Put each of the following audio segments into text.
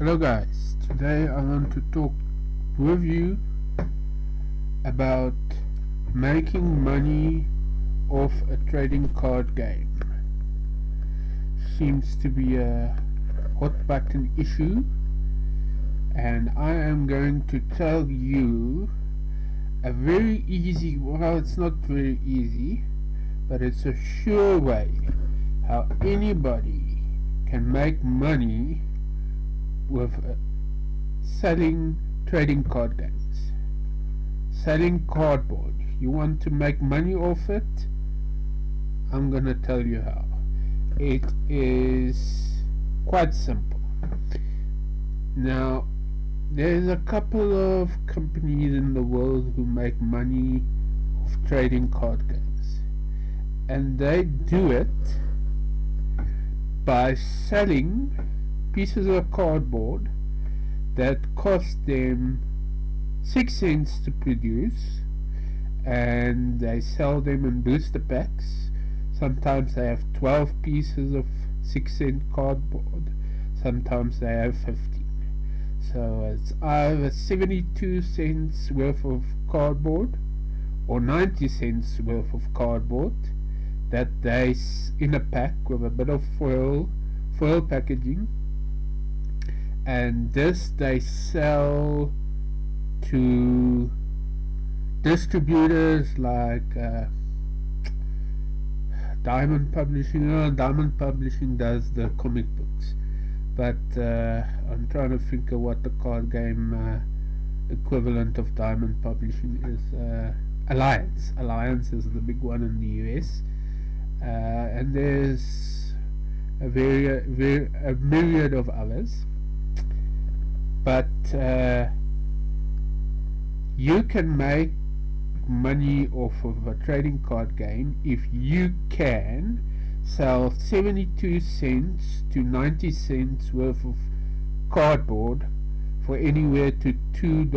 Hello guys, today I want to talk with you about making money off a trading card game. Seems to be a hot button issue, and I am going to tell you a very easy, well, it's not very easy, but it's a sure way how anybody can make money with selling trading card games. Selling cardboard. You want to make money off it? I'm gonna tell you how. It is quite simple. Now, there's a couple of companies in the world who make money off trading card games, and they do it by selling pieces of cardboard that cost them 6 cents to produce, and they sell them in booster packs. Sometimes they have 12 pieces of 6-cent cardboard, sometimes they have 15. So it's either 72 cents worth of cardboard or 90 cents worth of cardboard that they in a pack with a bit of foil packaging, and this they sell to distributors like Diamond Publishing. Diamond Publishing does the comic books, but I'm trying to think of what the card game equivalent of Diamond Publishing is. Alliance is the big one in the US, and there's a myriad of others. But you can make money off of a trading card game if you can sell 72 cents to 90 cents worth of cardboard for anywhere to $2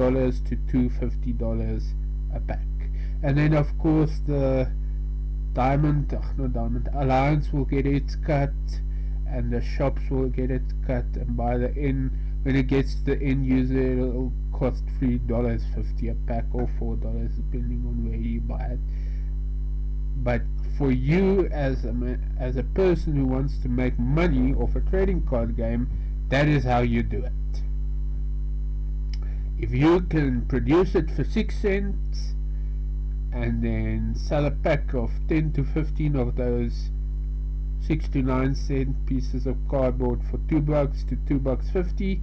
to $2.50 a pack. And then of course the Alliance will get its cut, and the shops will get its cut, and by the end, when it gets to the end user, it'll cost $3.50 a pack or $4 depending on where you buy it. But for you as a person who wants to make money off a trading card game, that is how you do it. If you can produce it for 6 cents and then sell a pack of 10 to 15 of those 6 to 9 cent pieces of cardboard for $2 to $2.50,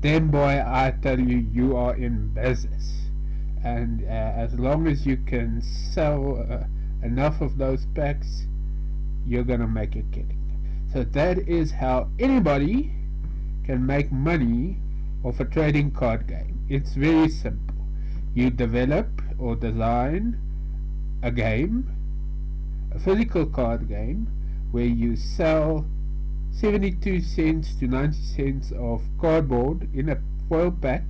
then boy, I tell you, you are in business. And as long as you can sell enough of those packs, you're gonna make a killing. So that is how anybody can make money off a trading card game. It's very simple. You develop or design a game, a physical card game, where you sell 72 cents to 90 cents of cardboard in a foil pack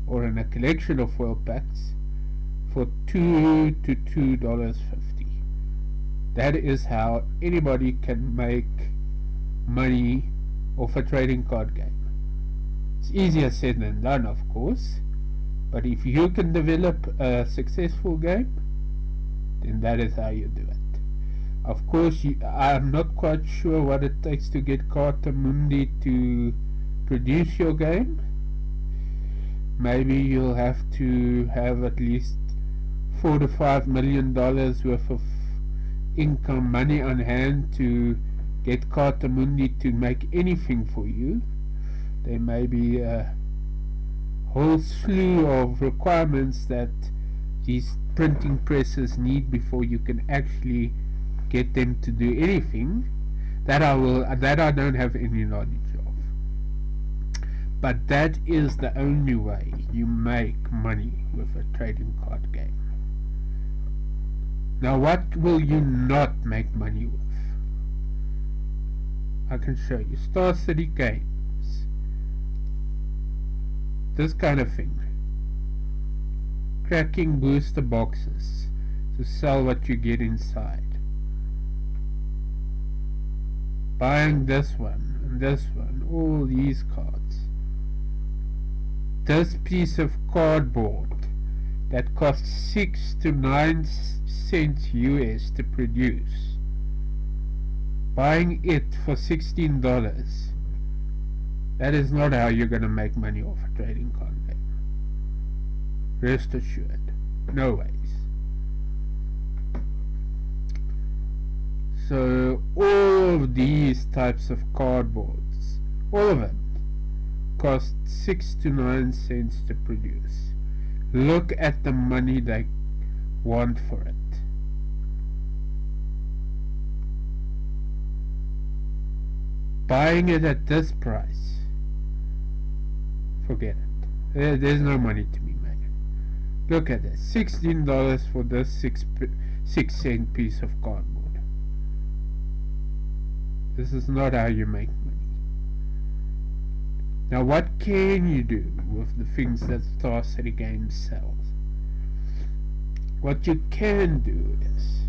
or in a collection of foil packs for $2 to $2.50. That is how anybody can make money off a trading card game. It's easier said than done, of course, but if you can develop a successful game, then that is how you do it. Of course, I'm not quite sure what it takes to get Carta Mundi to produce your game. Maybe you'll have to have at least $4 to $5 million worth of income, money on hand, to get Carta Mundi to make anything for you. There may be a whole slew of requirements that these printing presses need before you can actually get them to do anything that I don't have any knowledge of. But that is the only way you make money with a trading card game. Now, what will you not make money with? I can show you. Star City Games. This kind of thing. Cracking booster boxes to sell what you get inside. Buying this one and this one, all these cards. this piece of cardboard that costs 6 to 9 cents US to produce, buying it for $16, that is not how you're going to make money off a trading card game. Rest assured. No ways. So all of these types of cardboards, all of them, cost 6 to 9 cents to produce. Look at the money they want for it. Buying it at this price, forget it. There's no money to be made. Look at this, $16 for this 6-cent piece of cardboard. This is not how you make money. Now what can you do with the things that Star City Games sells? What you can do is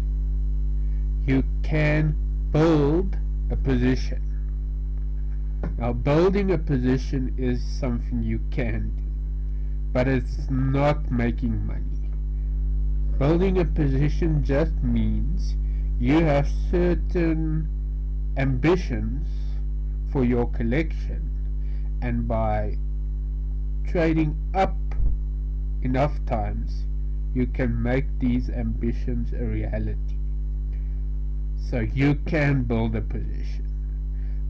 you can build a position. Now building a position is something you can do, but it's not making money. Building a position just means you have certain ambitions for your collection, and by trading up enough times you can make these ambitions a reality. So you can build a position,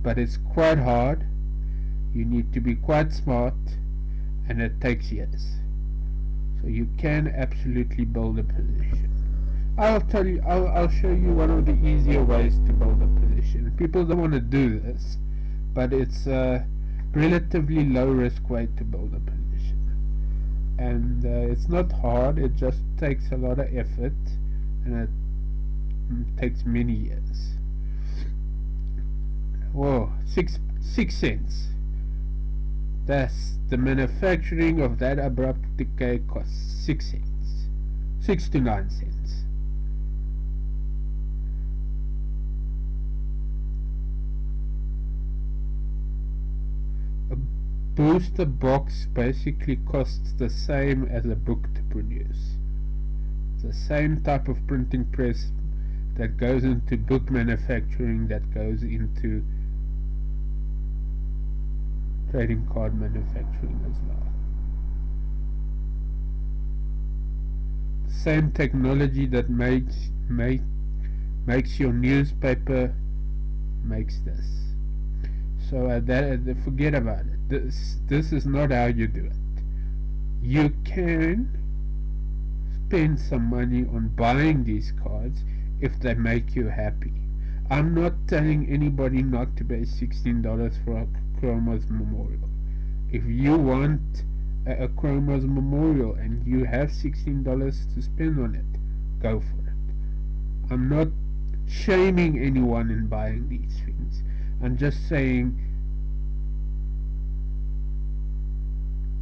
but it's quite hard. You need to be quite smart, and it takes years. So you can absolutely build a position. I'll show you one of the easier ways to build a position. People don't want to do this, but it's a relatively low risk way to build a position. And it's not hard, it just takes a lot of effort, and it takes many years. Whoa, 6 cents. That's the manufacturing of that abrupt decay costs 6 cents. 6 to 9 cents. A booster box basically costs the same as a book to produce. It's the same type of printing press that goes into book manufacturing that goes into trading card manufacturing as well. The same technology that makes your newspaper makes this. So forget about it. This is not how you do it. You can spend some money on buying these cards if they make you happy. I'm not telling anybody not to pay $16 for a Chroma's Memorial. If you want a Chroma's Memorial and you have $16 to spend on it, go for it. I'm not shaming anyone in buying these things. I'm just saying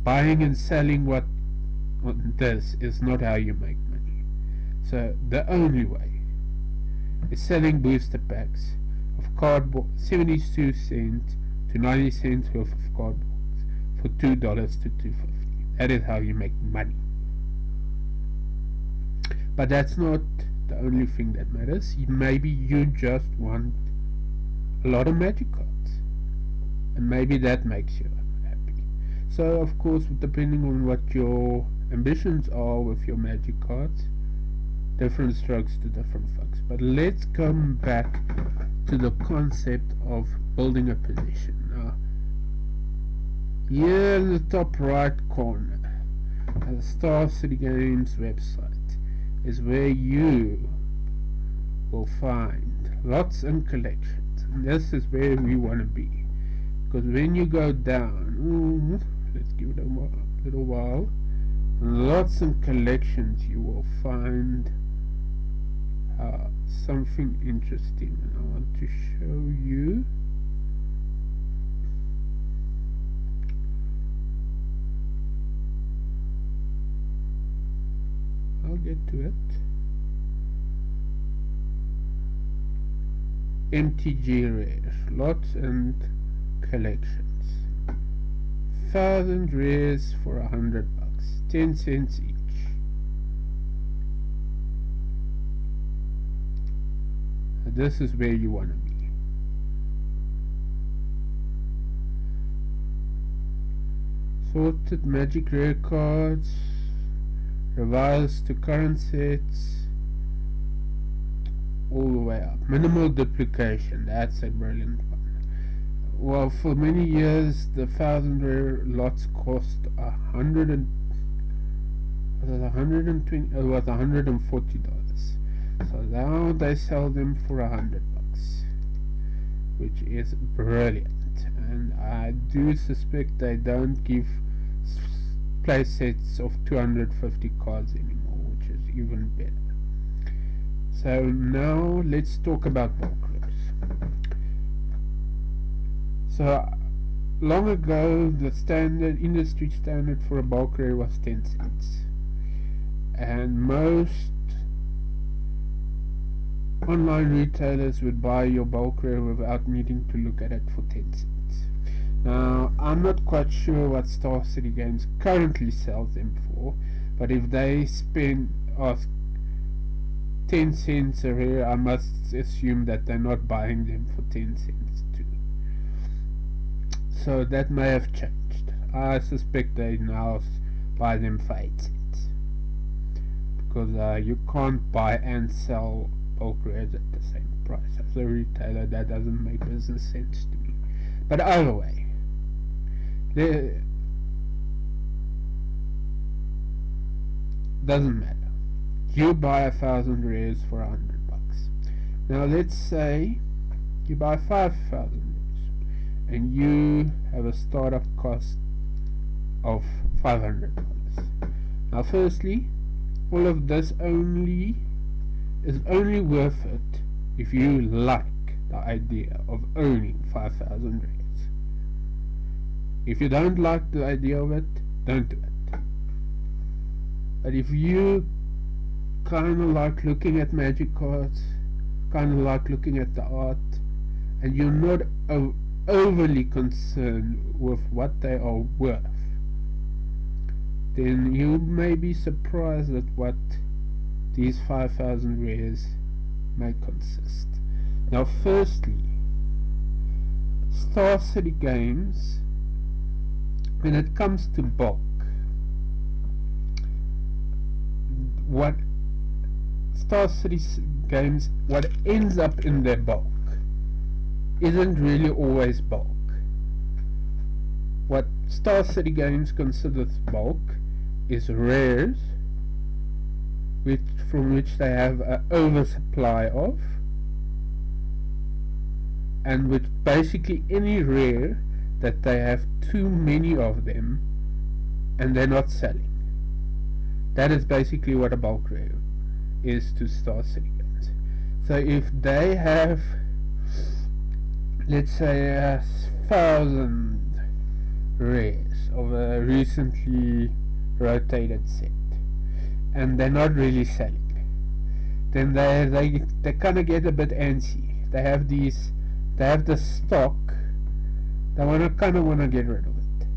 buying and selling this is not how you make money. So the only way is selling booster packs of cardboard, 72 cents to 90 cents worth of cardboard for $2 to $2.50. That is how you make money. But that's not the only thing that matters. Maybe you just want a lot of magic cards, and maybe that makes you happy. So of course, depending on what your ambitions are with your magic cards, different strokes to different folks. But let's come back to the concept of building a position. Now, here in the top right corner of the Star City Games website is where you will find lots and collections, and this is where we want to be, because when you go down, let's give it a little while, lots and collections, you will find something interesting, and I want to show you. I'll get to it. MTG Rares, lots and collections. 1,000 rares for $100, 10 cents each. This is where you want to be. Sorted magic rare cards, revised to current sets, all the way up. Minimal duplication, that's a brilliant one. Well, for many years the 1,000 rare lots cost $120, it was $140. So now they sell them for $100, which is brilliant. And I do suspect they don't give play sets of 250 cards anymore, which is even better. So now let's talk about bulk rares. So long ago the industry standard for a bulk rare was 10 cents, and most online retailers would buy your bulk rare without needing to look at it for 10 cents. Now, I'm not quite sure what Star City Games currently sells them for, but if they ask 10 cents a rare, I must assume that they're not buying them for 10 cents too. So that may have changed. I suspect they now buy them for 8 cents, because you can't buy and sell bulk rares at the same price. As a retailer, that doesn't make business sense to me. But either way, doesn't matter. You buy 1,000 rares for $100. Now let's say you buy 5,000 rares and you have a startup cost of $500. Now firstly, all of this is only worth it if you like the idea of owning 5,000 rares. If you don't like the idea of it, don't do it. But if you kind of like looking at magic cards, kind of like looking at the art, and you're not overly concerned with what they are worth, then you may be surprised at what these 5,000 rares may consist. Now firstly, Star City Games, when it comes to bulk, what Star City Games, what ends up in their bulk isn't really always bulk. What Star City Games considers bulk is rares from which they have an oversupply of, and which basically any rare that they have too many of them and they're not selling. That is basically what a bulk rare is to Star City Games. So if they have, let's say, 1,000 rares of a recently rotated set, and they're not really selling, then they kind of get a bit antsy. They have the stock, they kind of want to get rid of it.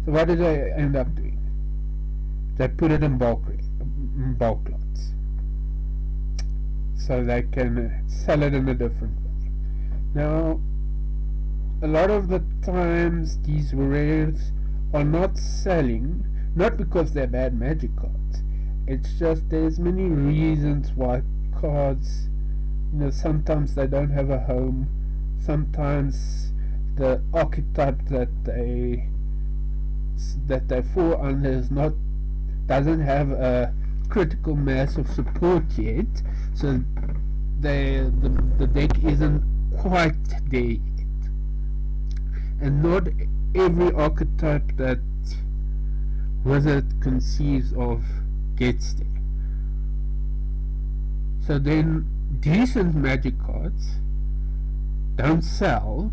So what do they end up doing? They put it in bulk lots, so they can sell it in a different way. Now, a lot of the times these rares are not selling, not because they're bad magic cards. It's just there's many reasons why cards, sometimes they don't have a home, sometimes the archetype that they fall under doesn't have a critical mass of support yet, so the deck isn't quite there yet, and not every archetype that Wizard conceives of gets there. So then decent magic cards don't sell,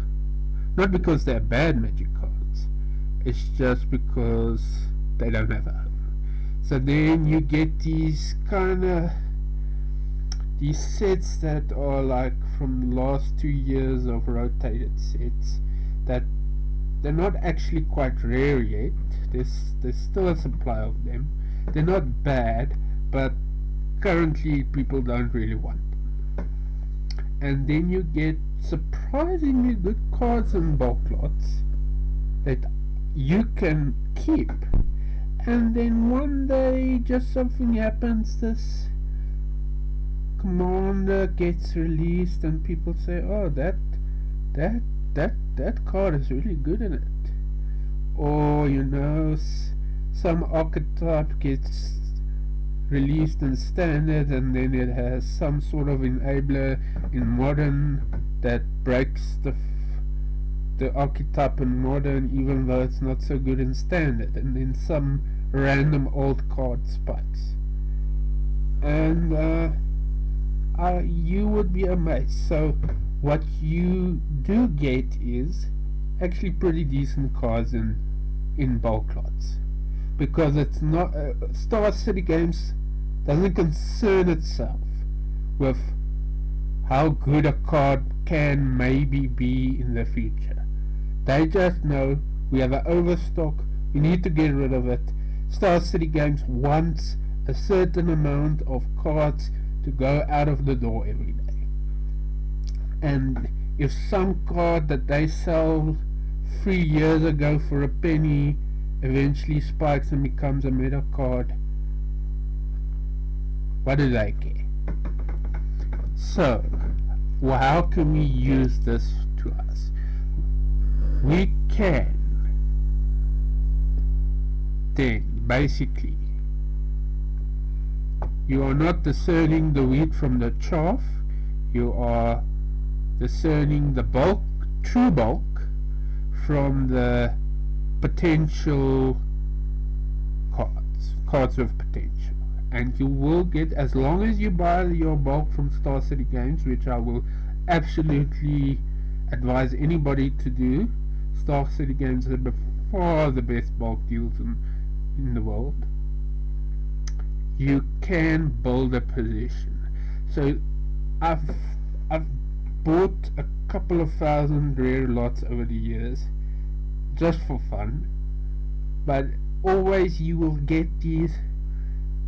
not because they're bad magic cards, it's just because they don't have a home. So then you get these sets that are like from the last 2 years of rotated sets that they're not actually quite rare yet. There's still a supply of them. They're not bad, but currently people don't really want them. And then you get surprisingly good cards in bulk lots that you can keep. And then one day just something happens, this commander gets released and people say, oh, that card is really good in it. Or, you know, some archetype gets released in standard and then it has some sort of enabler in modern that breaks the archetype in modern, even though it's not so good in standard, and then some random old card spikes, and you would be amazed. So what you do get is actually pretty decent cards in bulk lots, because it's not Star City Games doesn't concern itself with how good a card can maybe be in the future. They just know we have an overstock, we need to get rid of it. Star City Games wants a certain amount of cards to go out of the door every day. And if some card that they sell 3 years ago for a penny eventually spikes and becomes a meta card, what do they care? So, how can we use this to us? We can then basically, you are not discerning the wheat from the chaff, you are discerning the true bulk from the potential cards with potential. And you will get, as long as you buy your bulk from Star City Games, which I will absolutely advise anybody to do. Star City Games are by far the best bulk deals in the world. You can build a position. So I've bought a couple of thousand rare lots over the years just for fun, but always you will get these,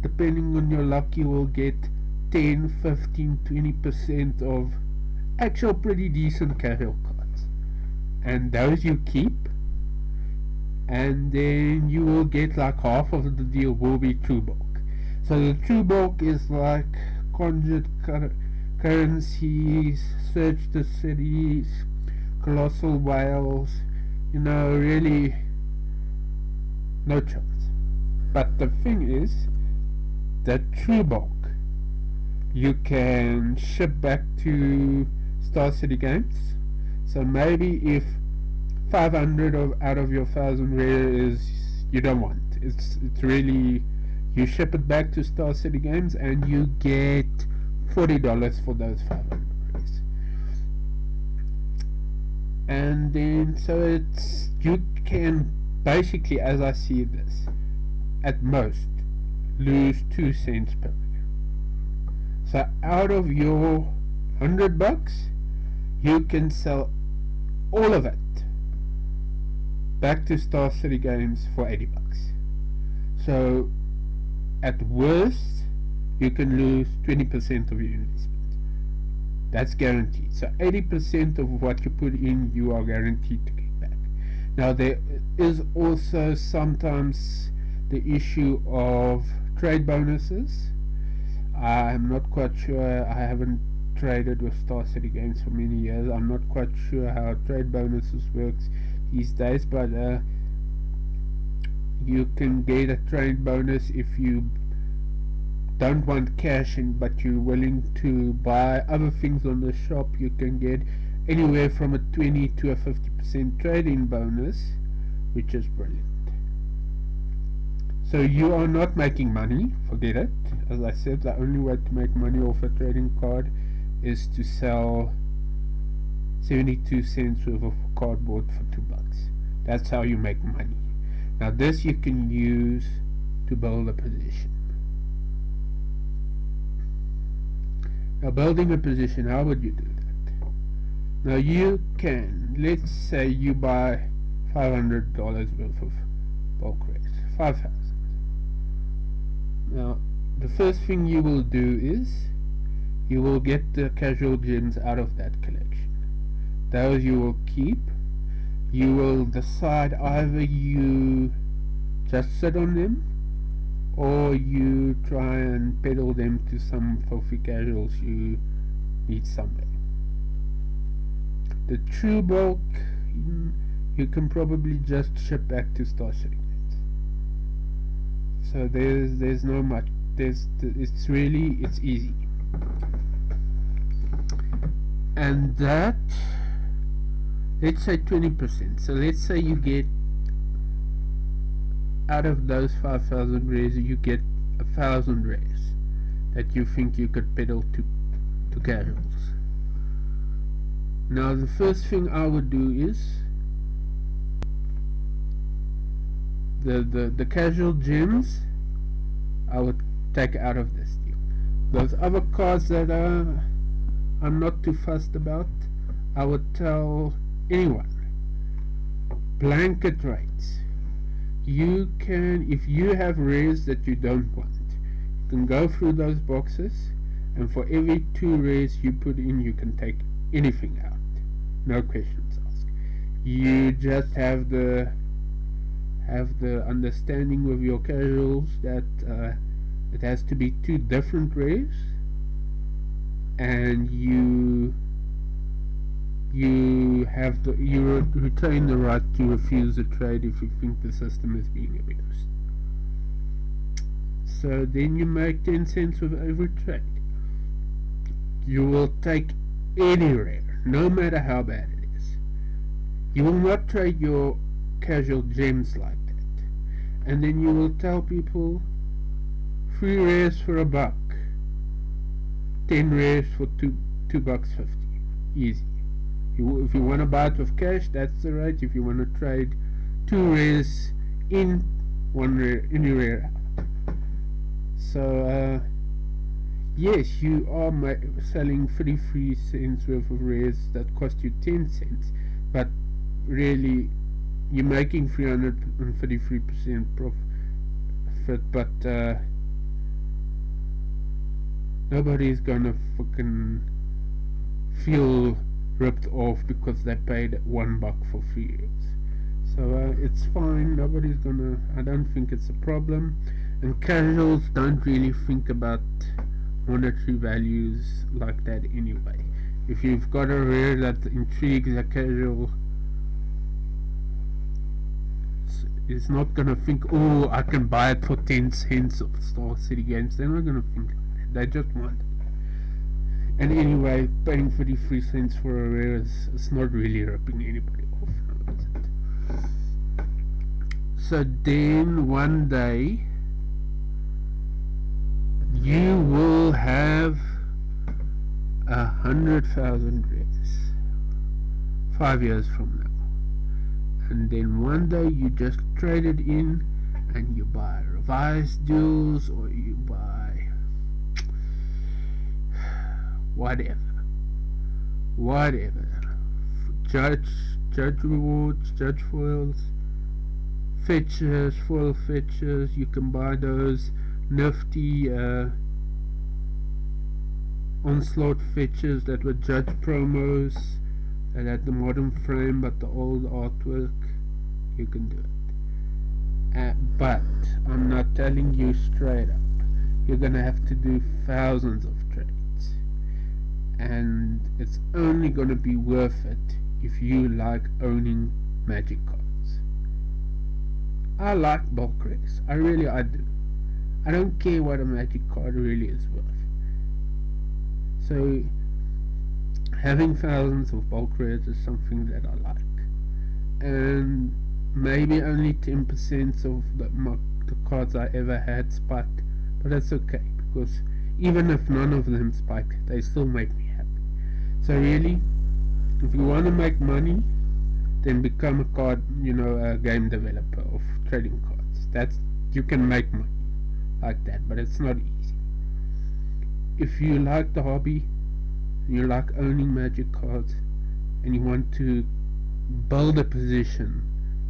depending on your luck, you will get 10, 15, 20% of actual pretty decent casual cards, and those you keep, and then you will get like half of the deal will be true bulk. So the true bulk is like conjured currencies, search the cities, colossal whales, you know, really no chance. But the thing is that true bulk you can ship back to Star City Games. So maybe if 500 out of your 1,000 rare is you don't want, it's really, you ship it back to Star City Games and you get $40 for those 500 rares. And then so it's, you can basically, as I see this, at most lose 2 cents per year. So out of your $100, you can sell all of it back to Star City Games for $80. So at worst, you can lose 20% of your investment. That's guaranteed. So 80% of what you put in, you are guaranteed to get back. Now there is also sometimes the issue of trade bonuses. I'm not quite sure, I haven't traded with Star City Games for many years. I'm not quite sure how trade bonuses works these days, but you can get a trade bonus if you don't want cash in, but you're willing to buy other things on the shop. You can get anywhere from a 20 to a 50% trade-in bonus, which is brilliant. So you are not making money, forget it. As I said, the only way to make money off a trading card is to sell 72 cents worth of cardboard for $2. That's how you make money. Now this you can use to build a position. Now building a position, how would you do that? Now you can, let's say you buy $500 worth of bulk rares. 5,000. Now, the first thing you will do is you will get the casual gems out of that collection. Those you will keep. You will decide either you just sit on them or you try and peddle them to some filthy casuals you meet somewhere. The true bulk you can probably just ship back to Star City. So there's no much. It's easy. And that, let's say 20%. So let's say you get, out of those 5,000 rares, you get 1,000 rares that you think you could peddle to casuals. Now the first thing I would do is the casual gems I would take out of this deal. Those other cards that I'm not too fussed about, I would tell anyone, blanket rates. You can, if you have rares that you don't want, you can go through those boxes, and for every 2 rares you put in, you can take anything out, no questions asked. You just have the understanding with your casuals that it has to be 2 different rares, and you retain the right to refuse a trade if you think the system is being abused. So then you make 10 cents with every trade. You will take any rare, no matter how bad it is. You will not trade your casual gems like that. And then you will tell people 3 rares for $1, 10 rares for $2.50. Easy. If you want to buy it with cash, that's the rate. If you want to trade 2 rares in, 1 rare, any rare out. So yes, you are selling 33 cents worth of rares that cost you 10 cents, but really you're making 333% profit, but nobody's gonna fucking feel ripped off because they paid $1 for 3 rares. So it's fine. Nobody's gonna, I don't think it's a problem, and casuals don't really think about monetary values like that anyway. If you've got a rare that intrigues a casual, it's not gonna think, oh, I can buy it for 10 cents of Star City Games. They're not gonna think like that. They just want it. And anyway, paying 33 cents for a rare is not really ripping anybody off, now is it? So then one day you will have 100,000 rares 5 years from now, and then one day you just trade it in and you buy revised duels, or you buy whatever, judge rewards, judge foils, fetches, foil fetches. You can buy those nifty onslaught fetches that were judge promos that had the modern frame but the old artwork. You can do it, but I'm not telling you straight up, you're gonna have to do thousands of trades, and it's only gonna be worth it if you like owning Magic cards. I like bulk rares, I do. I don't care what a Magic card really is worth. So having thousands of bulk rares is something that I like, and maybe only 10% of the cards I ever had spiked, but that's okay, because even if none of them spike, they still make me happy. So really, if you want to make money, then become a game developer of trading cards. You can make money like that, but it's not easy. If you like the hobby, and you like owning Magic cards, and you want to build a position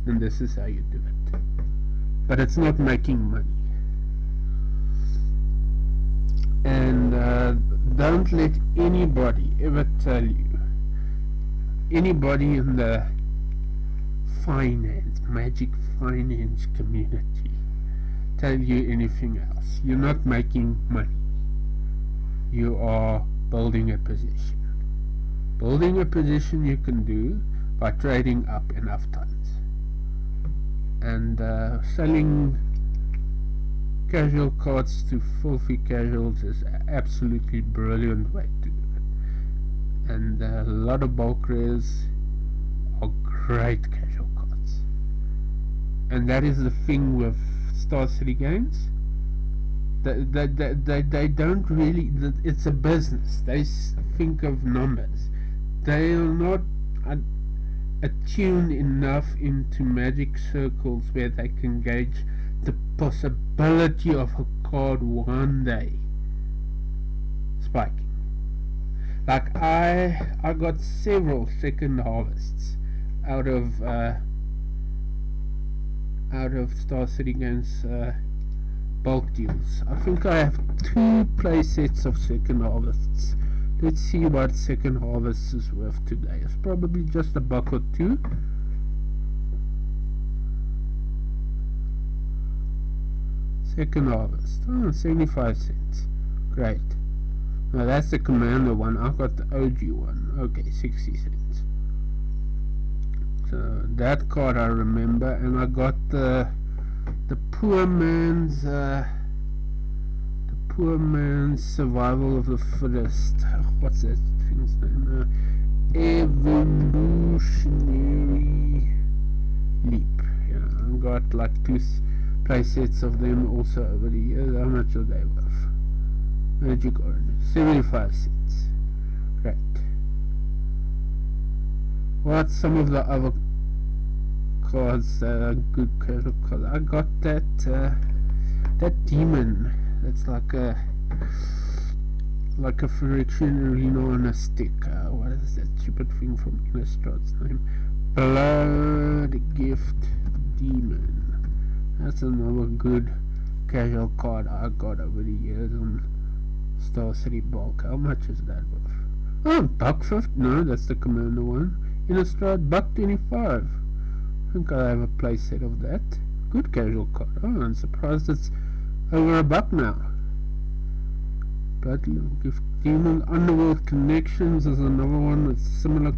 and this is how you do it. But it's not making money. And don't let anybody ever tell you, anybody in the magic finance community, tell you anything else. You're not making money. You are building a position. Building a position you can do by trading up enough times. And selling casual cards to filthy casuals is an absolutely brilliant way to do it. And a lot of bulk rares are great casual cards. And that is the thing with Star City Games. They don't really, it's a business. They think of numbers. They are not attuned enough into magic circles where they can gauge the possibility of a card one day spiking. Like I got several second harvests out of Star City Games bulk deals. I think I have 2 play sets of second harvests. Let's see what second harvest is worth today. It's probably just $1 or $2. Second harvest, 75 cents. Great. Now that's the commander one. I got the OG one. Okay, 60 cents. So that card I remember, and I got the poor man's survival of the fittest. What's that thing's name? Evolutionary leap. Yeah, I got like 2 play sets of them also over the years. How much are they worth? Magic Orange, 75 cents. Great. What's some of the other cards that are good casual cards? I got that demon. That's like a friction arena on a stick. What is that stupid thing from Innistrad's name? Blood Gift Demon. That's another good casual card I got over the years on Star City Bulk. How much is that worth? Oh, $1.50. No, that's the commander one. Innistrad, $1.25. I think I have a play set of that. Good casual card. Oh, I'm surprised it's over $1 now. Blood Gift Demon. Underworld Connections is another one with similar